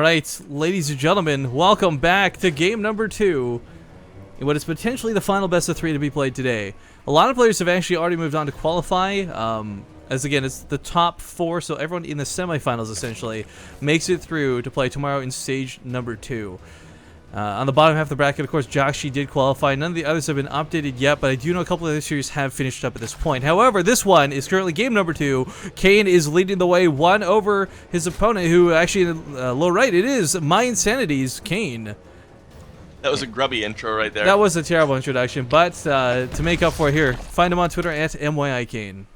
right, ladies and gentlemen, welcome back to game number 2 in what is potentially the final best of 3 to be played today. A lot of players have actually already moved on to qualify, as again, it's the top 4, so everyone in the semifinals essentially makes it through to play tomorrow in stage number 2. On the bottom half of the bracket, of course, Joshi did qualify. None of the others have been updated yet, but I do know a couple of the series have finished up at this point. However, this one is currently game number 2. Kane is leading the way, 1 over his opponent, who actually, low right, it is My Insanity's Kane. That was a grubby intro right there. That was a terrible introduction, but to make up for it here, find him on Twitter at MYIKane.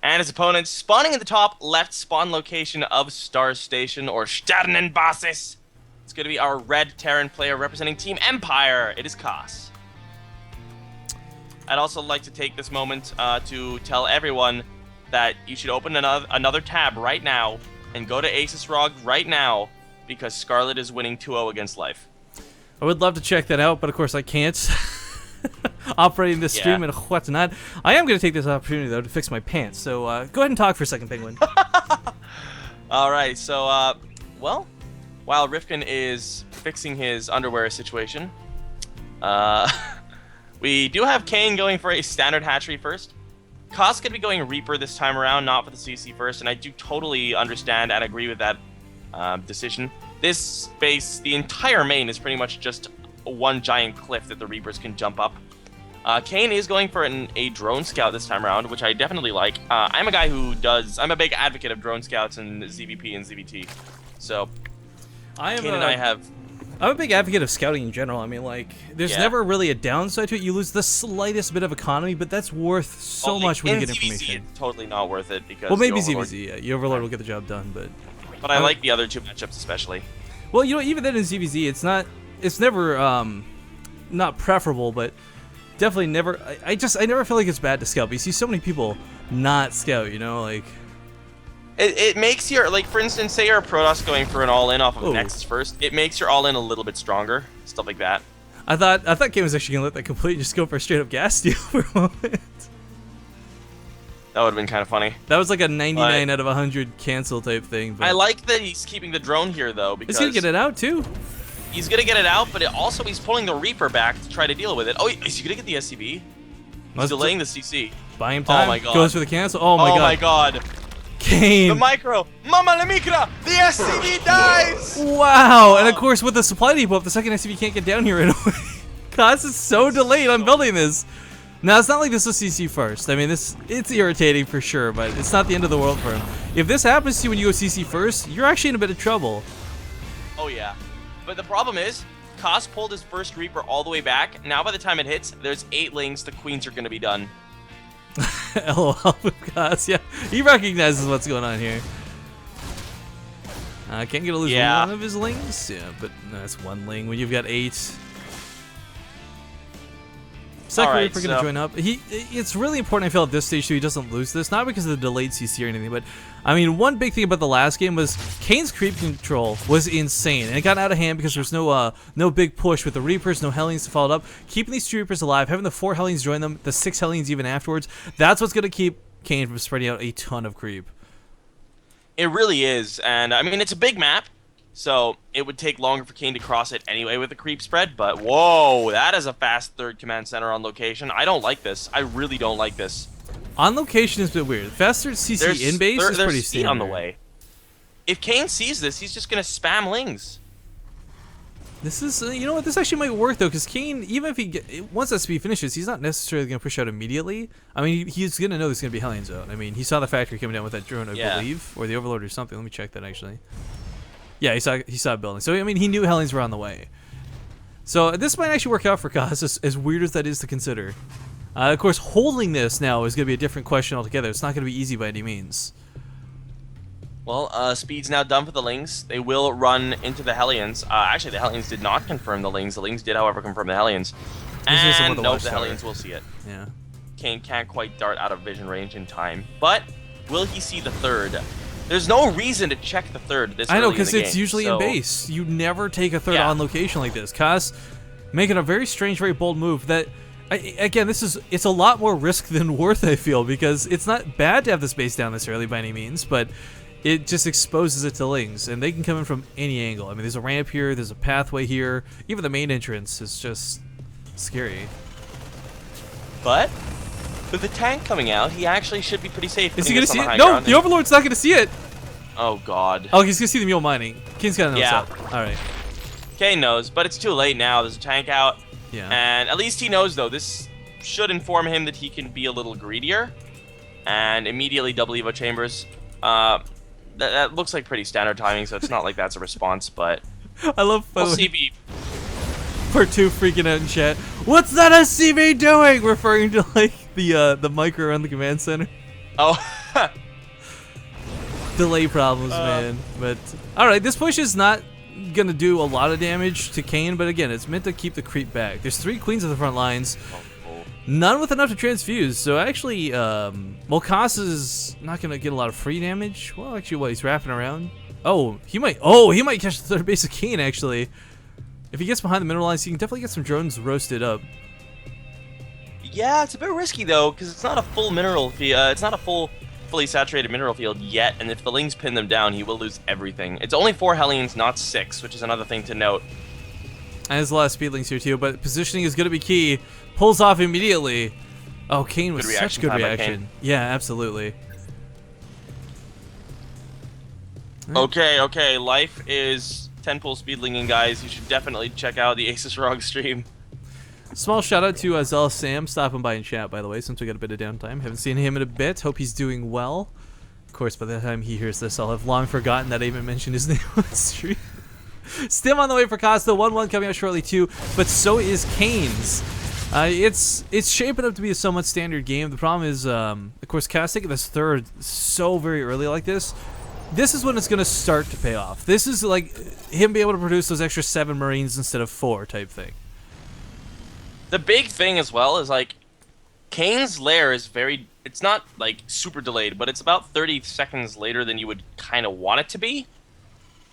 And his opponent spawning in the top left spawn location of Star Station, or Sternenbasis. It's going to be our red Terran player representing Team Empire. It is Kos. I'd also like to take this moment to tell everyone that you should open another tab right now and go to Aces ROG right now because Scarlet is winning 2-0 against Life. I would love to check that out, but of course I can't. Operating this stream and whatnot. I am going to take this opportunity, though, to fix my pants. So go ahead and talk for a second, Penguin. All right, so, well, while Rifkin is fixing his underwear situation, we do have Kane going for a standard hatchery first. Kos could be going Reaper this time around, not for the CC first, and I do totally understand and agree with that decision. This base, the entire main, is pretty much just one giant cliff that the Reapers can jump up. Kane is going for a drone scout this time around, which I definitely like. I'm a guy who I'm a big advocate of drone scouts in ZVP and ZVT. So, Kane and I have... I'm a big advocate of scouting in general. I mean, like, there's never really a downside to it. You lose the slightest bit of economy, but that's worth so much when you get information. In ZVZ, it's totally not worth it because... Well, maybe ZVZ, yeah. Your Overlord will get the job done, but... But I like the other 2 matchups especially. Well, you know, even then in ZVZ, it's never, not preferable, but definitely never... I never feel like it's bad to scout, but you see so many people not scout, you know, like... It makes your, like, for instance, say you're a Protoss going for an all-in off of Nexus first, it makes your all-in a little bit stronger, stuff like that. I thought Kane was actually going to let that complete and just go for a straight-up gas steal for a moment. That would have been kind of funny. That was like a 99 out of 100 cancel type thing. But... I like that he's keeping the drone here, though, because... He's going to get it out, too. He's going to get it out, but also he's pulling the Reaper back to try to deal with it. Oh, is he going to get the SCV? He's delaying the CC. Buy him time. Oh, my God. Goes for the cancel. Oh, my God. Oh, my God. Kane. The micro. Mama la micra. The SCV dies. Wow. And of course, with the supply depot up, the second SCV can't get down here right away. Kos is so delayed on building this. Now, it's not like this was CC first. I mean, it's irritating for sure, but it's not the end of the world for him. If this happens to you when you go CC first, you're actually in a bit of trouble. Oh, yeah. But the problem is, Kos pulled his first Reaper all the way back. Now, by the time it hits, there's 8 lings. The queens are going to be done. LOL with Kos, yeah. He recognizes what's going on here. Can't get to lose one of his lings. Yeah, but that's 1 ling when you've got 8. Second Reaper going to join up. It's really important, I feel, at this stage so he doesn't lose this. Not because of the delayed CC or anything, but I mean, one big thing about the last game was Kane's creep control was insane, and it got out of hand because there's no big push with the Reapers, no Hellions to follow up. Keeping these 2 Reapers alive, having the 4 Hellions join them, the 6 Hellions even afterwards, that's what's going to keep Kane from spreading out a ton of creep. It really is, and I mean, it's a big map. So, it would take longer for Kane to cross it anyway with the creep spread, but whoa, that is a fast 3rd command center on location. I don't like this. I really don't like this. On location is a bit weird. Faster CC in base is pretty standard. On the way. If Kane sees this, he's just going to spam lings. This is, you know what, this actually might work though, because Kane, even if once that speed finishes, he's not necessarily going to push out immediately. I mean, he's going to know there's going to be Hellions out. I mean, he saw the factory coming down with that drone, I believe, or the Overlord or something. Let me check that actually. Yeah, he saw it building. So, I mean, he knew Hellions were on the way. So, this might actually work out for Kos, as weird as that is to consider. Of course, holding this now is going to be a different question altogether. It's not going to be easy by any means. Well, speed's now done for the lings. They will run into the Hellions. Actually, the Hellions did not confirm the lings. The lings did, however, confirm the Hellions. And nope, the Hellions will see it. Yeah. Kane can't quite dart out of vision range in time. But will he see the 3rd? There's no reason to check the 3rd this early in the game. I know, because it's usually in base. You never take a 3rd on location like this. Kos making a very strange, very bold move that, again, it's a lot more risk than worth, I feel, because it's not bad to have this base down this early by any means, but it just exposes it to Lings, and they can come in from any angle. I mean, there's a ramp here, there's a pathway here. Even the main entrance is just scary. But with the tank coming out, he actually should be pretty safe. Is he going to see it? No, the Overlord's not going to see it. Oh, God. Oh, he's going to see the mule mining. Kane's got to know Yeah. what's up. All right. Kane knows, but it's too late now. There's a tank out. Yeah. And at least he knows, though. This should inform him that he can be a little greedier. And immediately double Evo Chambers. That looks like pretty standard timing, so it's not like that's a response, but I love we'll see if he... Part 2 freaking out in chat. What's that SCV doing? Referring to like the micro around the command center. Oh. Delay problems, man. But alright, this push is not gonna do a lot of damage to Kane, but again, it's meant to keep the creep back. There's 3 queens at the front lines. None with enough to transfuse, so actually, Molkas is not gonna get a lot of free damage. Well, actually, what, he's wrapping around? He might catch the third base of Kane, actually. If he gets behind the mineral lines, he can definitely get some drones roasted up. Yeah, it's a bit risky, though, because it's not a full mineral field. It's not a fully saturated mineral field yet, and if the Lings pin them down, he will lose everything. It's only 4 Hellions, not 6, which is another thing to note. And there's a lot of speedlings here, too, but positioning is gonna be key. Pulls off immediately. Oh, Kane was such good reaction. Yeah, absolutely. Okay, life is 10-pull speedlinging, guys. You should definitely check out the Aces Rog stream. Small shout out to Zealous Sam stopping by in chat, by the way, since we got a bit of downtime. Haven't seen him in a bit. Hope he's doing well. Of course, by the time he hears this, I'll have long forgotten that I even mentioned his name on the stream. Stim on the way for Costa. 1-1 coming out shortly, too, but so is Kane's. It's shaping up to be a somewhat standard game. The problem is, of course, Cass taking this third so very early like this. This is when it's going to start to pay off. This is like him being able to produce those extra 7 Marines instead of 4 type thing. The big thing as well is like Kane's lair is it's not like super delayed, but it's about 30 seconds later than you would kind of want it to be,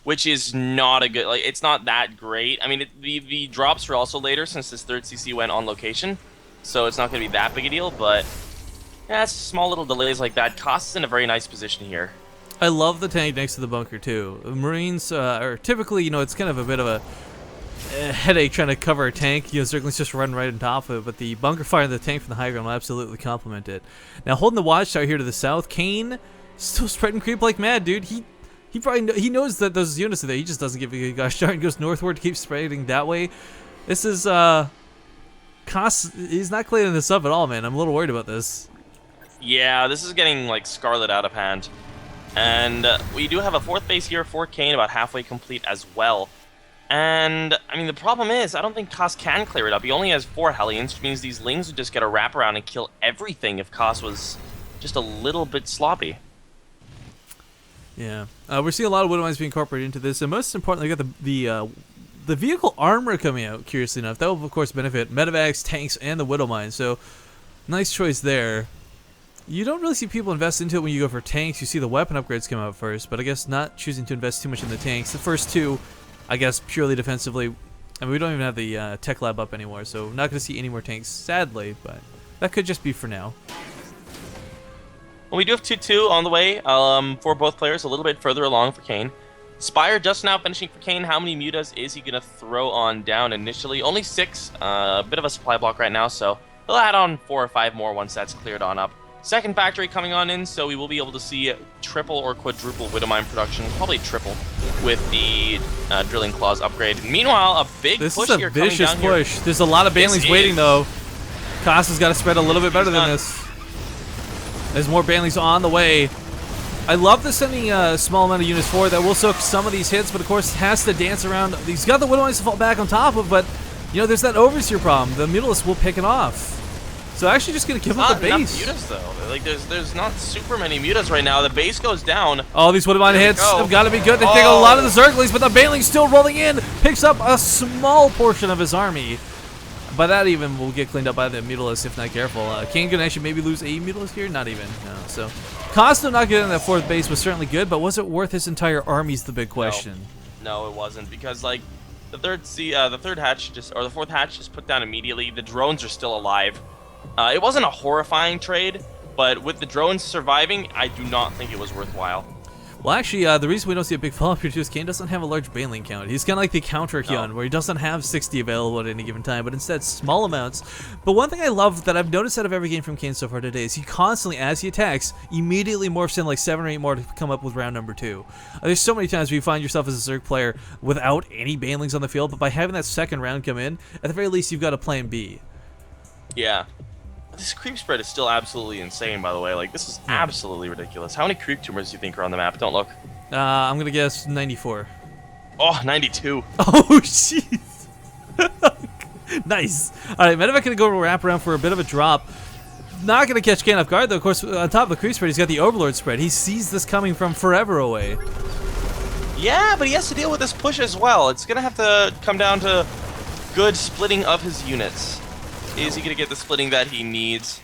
which is not a good, like, it's not that great. I mean, the drops are also later since this third CC went on location, so it's not going to be that big a deal, but yeah, it's small little delays like that. Cost is in a very nice position here. I love the tank next to the bunker, too. Marines are typically, you know, it's kind of a bit of a headache trying to cover a tank. You know, Zerglings just run right on top of it, but the bunker fire and the tank from the high ground will absolutely complement it. Now, holding the watchtower here to the south, Kane still spreading creep like mad, dude. He probably knows that those units are there. He just doesn't give a gosh darn. He goes northward to keep spreading that way. This is he's not cleaning this up at all, man. I'm a little worried about this. Yeah, this is getting like Scarlet out of hand. And we do have a 4th base here for Kane, about halfway complete as well. And, I mean, the problem is, I don't think Koss can clear it up. He only has 4 Hellions, which means these Lings would just get a wraparound and kill everything if Koss was just a little bit sloppy. Yeah. We're seeing a lot of Widow Mines being incorporated into this, and most importantly, we got the vehicle armor coming out, curiously enough. That will, of course, benefit medevacs, tanks, and the Widow Mines, so nice choice there. You don't really see people invest into it when you go for tanks. You see the weapon upgrades come out first, but I guess not choosing to invest too much in the tanks. The first 2, I guess, purely defensively. I mean, we don't even have the tech lab up anymore, so not going to see any more tanks, sadly, but that could just be for now. Well, we do have 2-2 on the way for both players, a little bit further along for Kane. Spire just now finishing for Kane. How many mutas is he going to throw on down initially? Only 6, a bit of a supply block right now, so he'll add on 4 or 5 more once that's cleared on up. Second factory coming on in, so we will be able to see triple or quadruple Widowmine production, probably triple, with the Drilling Claws upgrade. Meanwhile, a big push here coming down here. This is a vicious push. There's a lot of Banelings waiting, though. Koss has got to spread a little bit better than this. There's more Banelings on the way. I love the sending a small amount of units forward that will soak some of these hits, but of course has to dance around. He's got the Widowmines to fall back on top of, but you know, there's that overseer problem. The Mutalisk will pick it off. So actually just going to give up the base. Not mutas, though. Like, there's not super many mutas right now. The base goes down. All these Widowmine hits have got to be good. They take a lot of the Zerglings, but the Baneling's still rolling in. Picks up a small portion of his army. By that even will get cleaned up by the Mutalisk if not careful. Kane can actually maybe lose a Mutalisk here? Not even. No. So Costa not getting that 4th base was certainly good, but was it worth his entire army is the big question. No, it wasn't, because like the 4th hatch just put down immediately. The drones are still alive. It wasn't a horrifying trade, but with the drones surviving, I do not think it was worthwhile. Well, actually, the reason we don't see a big fall-up here too is Kane doesn't have a large baneling count. He's kind of like the counter Hyun, where he doesn't have 60 available at any given time, but instead small amounts. But one thing I love that I've noticed out of every game from Kane so far today is he constantly, as he attacks, immediately morphs in like 7 or 8 more to come up with round number 2. There's so many times where you find yourself as a Zerg player without any banelings on the field, but by having that second round come in, at the very least you've got a plan B. Yeah. This creep spread is still absolutely insane, by the way. Like, this is absolutely ridiculous. How many creep tumors do you think are on the map? Don't look. I'm gonna guess 94. Oh, 92. Oh, jeez. Nice. All right, Medevac gonna go wrap around for a bit of a drop. Not gonna catch Kane off guard, though. Of course, on top of the creep spread, he's got the Overlord spread. He sees this coming from forever away. Yeah, but he has to deal with this push as well. It's gonna have to come down to good splitting of his units. Is he going to get the splitting that he needs?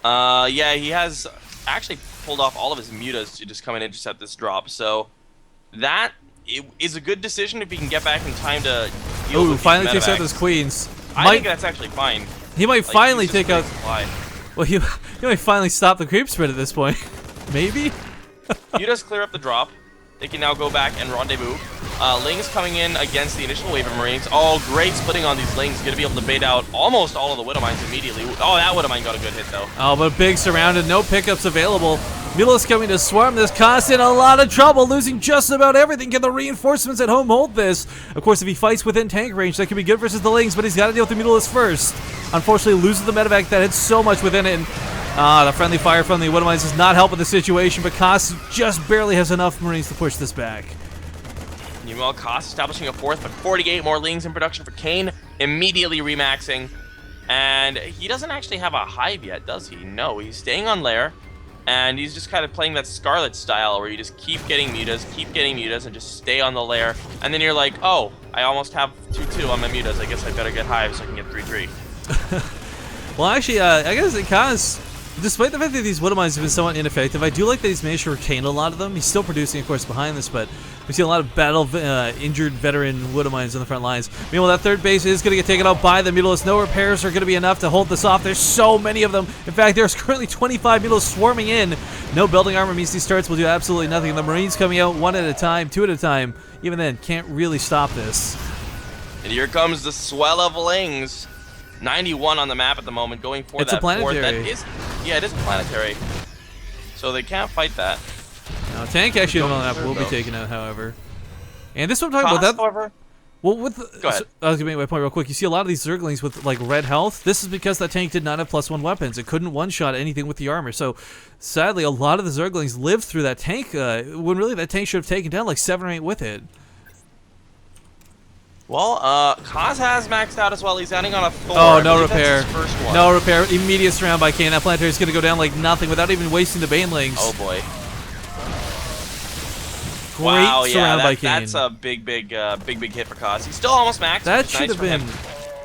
Yeah, he has actually pulled off all of his mutas to just come and intercept this drop. So that is a good decision if he can get back in time to deal with finally takes out those queens. I think that's actually fine. He might finally take out... Well, he might finally stop the creep spread at this point. Maybe? Mutas clear up the drop. They can now go back and rendezvous. Ling's coming in against the initial wave of Marines. Oh, great splitting on these Lings. Gonna be able to bait out almost all of the Widow Mines immediately. Oh, that Widow Mine got a good hit, though. Oh, but big surrounded. No pickups available. Milo's coming to swarm this. Cost in a lot of trouble, losing just about everything. Can the reinforcements at home hold this? Of course, if he fights within tank range, that could be good versus the Lings, but he's got to deal with the Mutalisk first. Unfortunately, loses the medevac that had so much within it. And, the friendly fire from the Widow Mines does not help with the situation, but Koss just barely has enough Marines to push this back. Meanwhile, Koss establishing a fourth, but 48 more Lings in production for Kane, immediately remaxing. And he doesn't actually have a hive yet, does he? No, he's staying on lair, and he's just kind of playing that Scarlet style where you just keep getting mutas, and just stay on the lair. And then you're like, oh, I almost have 2-2 on my mutas. I guess I better get hives so I can get 3-3. Well, actually, I guess Koss, despite the fact that these Widow Mines have been somewhat ineffective, I do like that he's managed to retain a lot of them. He's still producing, of course, behind this, but we see a lot of injured veteran Widow Mines on the front lines. Meanwhile, that third base is going to get taken out by the Mutalisk. No repairs are going to be enough to hold this off. There's so many of them. In fact, there's currently 25 Mutalisks swarming in. No building armor means these starts will do absolutely nothing. And the Marines coming out one at a time, two at a time. Even then, can't really stop this. And here comes the swell of Lings. 91 on the map at the moment, going for it's that a planetary. Yeah, it is a planetary. So they can't fight that. No, tank actually on the map will be taken out, however. And this is what I'm talking about. However, well, with go ahead. I was gonna make my point real quick. You see a lot of these Zerglings with like red health. This is because that tank did not have +1 weapons. It couldn't one-shot anything with the armor. So, sadly, a lot of the Zerglings lived through that tank when really that tank should have taken down like 7 or 8 with it. Well, Kaz has maxed out as well. He's adding on a Thor. Oh, no repair. That's his first one. No repair. Immediate surround by Kane. That planetary is going to go down like nothing without even wasting the Banelings. Oh, boy. Great surround by Kane. That's a big hit for Kaz. He's still almost maxed. That should have been...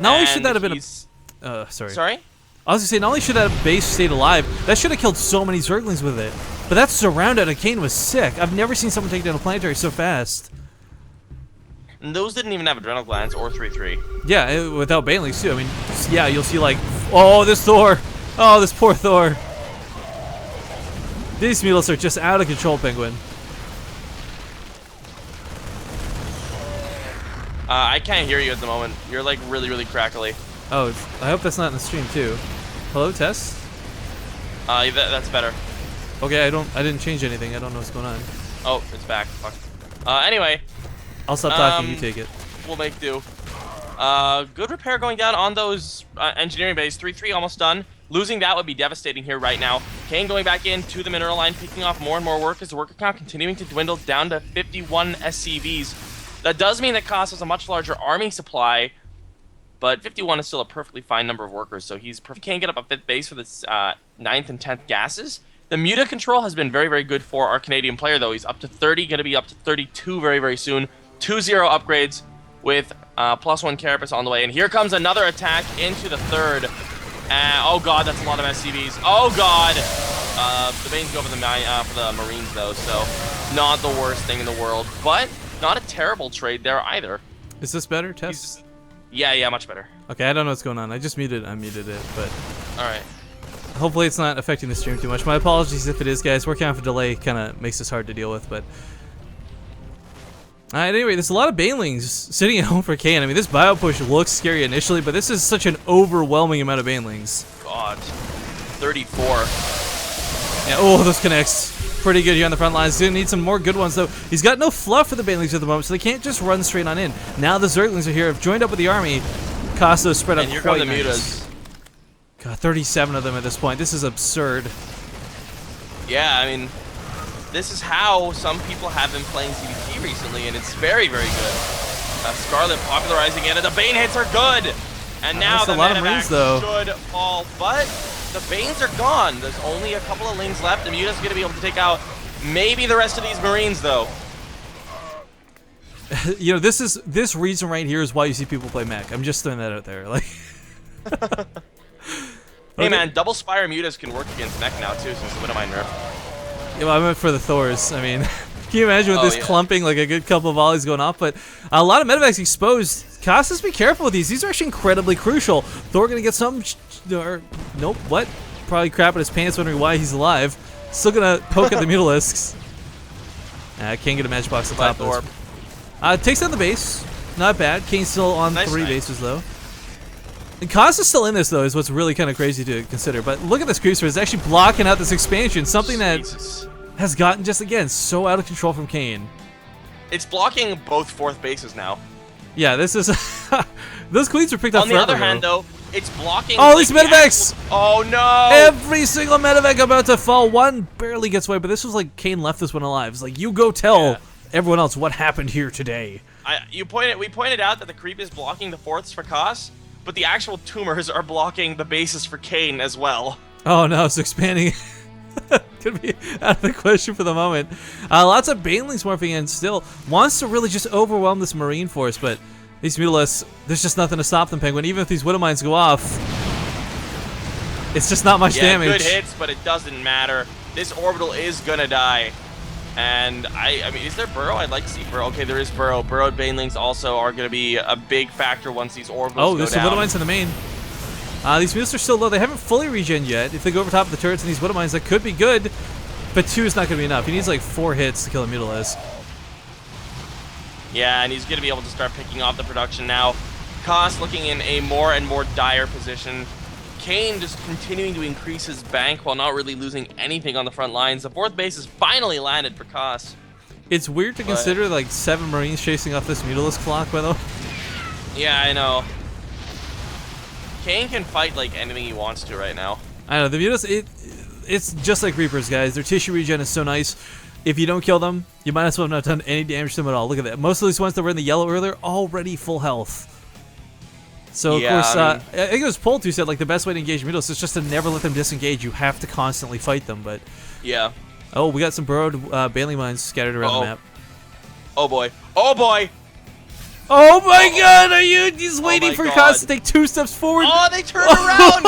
Not only should that have been a... Sorry? I was going to say, not only should that base stayed alive, that should have killed so many Zerglings with it. But that surround out of Kane was sick. I've never seen someone take down a planetary so fast. And those didn't even have adrenal glands or 3-3. Yeah, without Banelings too. I mean, yeah, you'll see like, oh, this Thor. Oh, this poor Thor. These Mutalisks are just out of control, Penguin. I can't hear you at the moment. You're like really crackly. Oh, I hope that's not in the stream too. Hello, test? That's better. Okay, I didn't change anything. I don't know what's going on. Oh, it's back. Fuck. Anyway. I'll stop talking, you take it. We'll make do. Good repair going down on those engineering bays. 3-3 almost done. Losing that would be devastating here right now. Kane going back into the mineral line, picking off more and more work as the worker count continuing to dwindle down to 51 SCVs. That does mean that Koss has a much larger army supply, but 51 is still a perfectly fine number of workers, so he's perfect. Can't get up a 5th base for the 9th and 10th gases. The muta control has been very good for our Canadian player, though. He's up to 30, going to be up to 32 very soon. 2-0 upgrades with +1 Carapace on the way. And here comes another attack into the 3rd. Oh god, that's a lot of SCVs. Oh god! The Banes go for the Marines, though, so not the worst thing in the world. But not a terrible trade there either. Is this better, Tess? Yeah, much better. Okay, I don't know what's going on. I just muted it, but... Alright. Hopefully it's not affecting the stream too much. My apologies if it is, guys. Working off a delay kind of makes this hard to deal with, but Alright, anyway, there's a lot of banelings sitting at home for Kane. I mean, this bio push looks scary initially, but this is such an overwhelming amount of banelings. God. 34. Yeah, oh, those connects. Pretty good here on the front lines. He's gonna need some more good ones, though. He's got no fluff for the banelings at the moment, so they can't just run straight on in. Now the Zerglings are here, have joined up with the army. Costo's spread out And here quite come the nice. Mutas. God, 37 of them at this point. This is absurd. Yeah, I mean, this is how some people have been playing CBT recently, and it's very, very good. Scarlet popularizing it, and the Bane hits are good! And now the a lot of Marines, though. should fall, but the Banes are gone. There's only a couple of lanes left. The Muta's going to be able to take out maybe the rest of these Marines, though. You know, this reason right here is why you see people play mech. I'm just throwing that out there. Like, hey man, double Spire Mutas can work against mech now too, since the Widowmine nerf. yeah, well, I meant for the Thors. I mean, can you imagine with this clumping, like a good couple of volleys going off? But a lot of medevacs exposed. Costas, be careful with these. These are actually incredibly crucial. Thor gonna get some. Or, nope. What? Probably crapping his pants, wondering why he's alive. Still gonna poke at the Mutalisks. Can't get a matchbox on top of this. Takes down the base. Not bad. Kane's still on three bases though. And Costas is still in this though, is what's really kind of crazy to consider. But look at this creeper. It's actually blocking out this expansion. Something that has gotten just again so out of control from Kane. It's blocking both fourth bases now. Yeah, this is. Those queens were picked up. On the other hand, though, it's blocking. Oh, these medevacs! Oh no! Every single medevac about to fall. One barely gets away, but this was like Kane left this one alive. It's like, you go tell everyone else what happened here today. We pointed out that the creep is blocking the fourths for Kos, but the actual tumors are blocking the bases for Kane as well. Oh no, it's expanding. Could be out of the question for the moment. Lots of banelings morphing in still. Wants to really just overwhelm this Marine force, but these Mutalisks, there's just nothing to stop them, Penguin. Even if these Widowmines go off, it's just not much damage. Good hits, but it doesn't matter. This orbital is gonna die. And I mean, is there Burrow? I'd like to see Burrow. Okay, there is Burrow. Burrowed banelings also are gonna be a big factor once these orbitals go down. Oh, there's some Widowmines in the main. These Mutas are still low. They haven't fully regen yet. If they go over top of the turrets and these Widowmines, that could be good. But 2 is not going to be enough. He needs like 4 hits to kill a Mutalisk. Yeah, and he's going to be able to start picking off the production now. Kos looking in a more and more dire position. Kane just continuing to increase his bank while not really losing anything on the front lines. The fourth base is finally landed for Kos. It's weird to consider like 7 Marines chasing off this Mutalisk flock, by the way. Yeah, I know. Kane can fight like anything he wants to right now. I know, the Mutalisks, it's just like Reapers, guys. Their tissue regen is so nice. If you don't kill them, you might as well have not done any damage to them at all. Look at that. Most of these ones that were in the yellow earlier, already full health. So, of course, I think it was Paulo who said like the best way to engage Mutalisks is just to never let them disengage. You have to constantly fight them, but... Yeah. Oh, we got some burrowed Bailey mines scattered around the map. Oh boy. Oh boy! Oh my god, are you just waiting for Kos to take 2 steps forward? Oh, they turned around!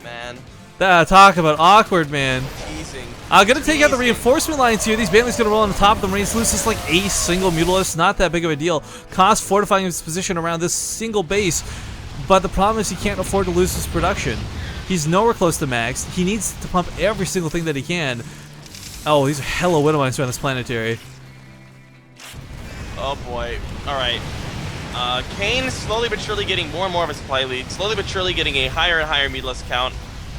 Man. Talk about awkward, man. Teasing. Gonna take out the reinforcement lines here. These Bailey's gonna roll on the top of the Marines. Loses like a single Mutalisk. Not that big of a deal. Kos fortifying his position around this single base. But the problem is he can't afford to lose his production. He's nowhere close to max. He needs to pump every single thing that he can. Oh, these are hella Widowmines around this planetary. Oh boy. Alright. Kane slowly but surely getting more and more of a supply lead. Slowly but surely getting a higher and higher Mutalisk count.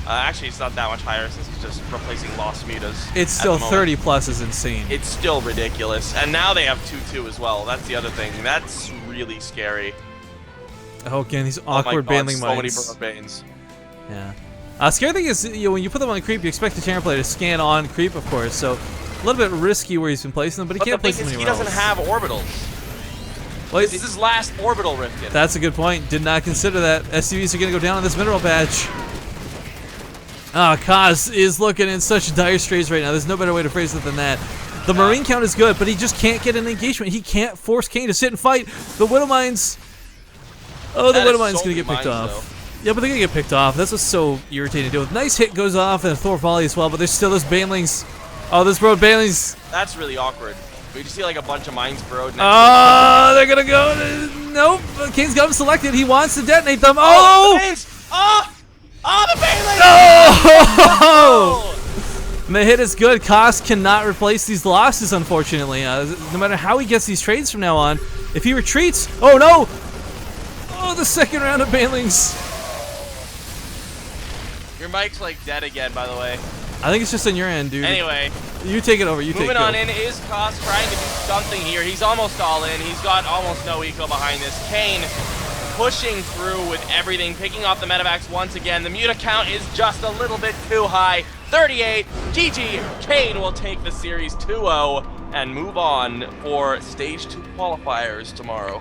Actually, it's not that much higher since he's just replacing lost Mutas. It's still 30 plus is insane. It's still ridiculous. And now they have 2-2 as well. That's the other thing. That's really scary. Oh, again, these awkward baneling mines. So many Banes. Yeah. Scary thing is, when you put them on creep, you expect the Terran player to scan on creep, of course. So a little bit risky where he's been placing them, but he can't place them anywhere else. He doesn't have orbitals. Well, this is his last orbital rift. That's a good point. Did not consider that. SCVs are going to go down on this mineral patch. Kos is looking in such dire straits right now. There's no better way to phrase it than that. The Marine count is good, but he just can't get an engagement. He can't force Kane to sit and fight. The Widowmines. Oh, the Widowmine's going to get picked off. Yeah, but they're going to get picked off. That's what's so irritating to deal with. Nice hit goes off and a Thor volley as well, but there's still those banelings. Oh, this burrowed banelings. That's really awkward. We just see like a bunch of mines burrowed. Oh, they're going to go. Nope. Kane's got them selected. He wants to detonate them. Oh! Oh, the banelings! Oh! And the hit is good. Koss cannot replace these losses, unfortunately. No matter how he gets these trades from now on, if he retreats, oh no! Oh, the second round of banelings. Your mic's like dead again, by the way. I think it's just on your end, dude. Anyway, you take it over. You take it. Moving on in is Koss trying to do something here. He's almost all in. He's got almost no eco behind this. Kane pushing through with everything, picking off the medevacs once again. The Muta count is just a little bit too high. 38. GG. Kane will take the series 2-0 and move on for stage 2 qualifiers tomorrow.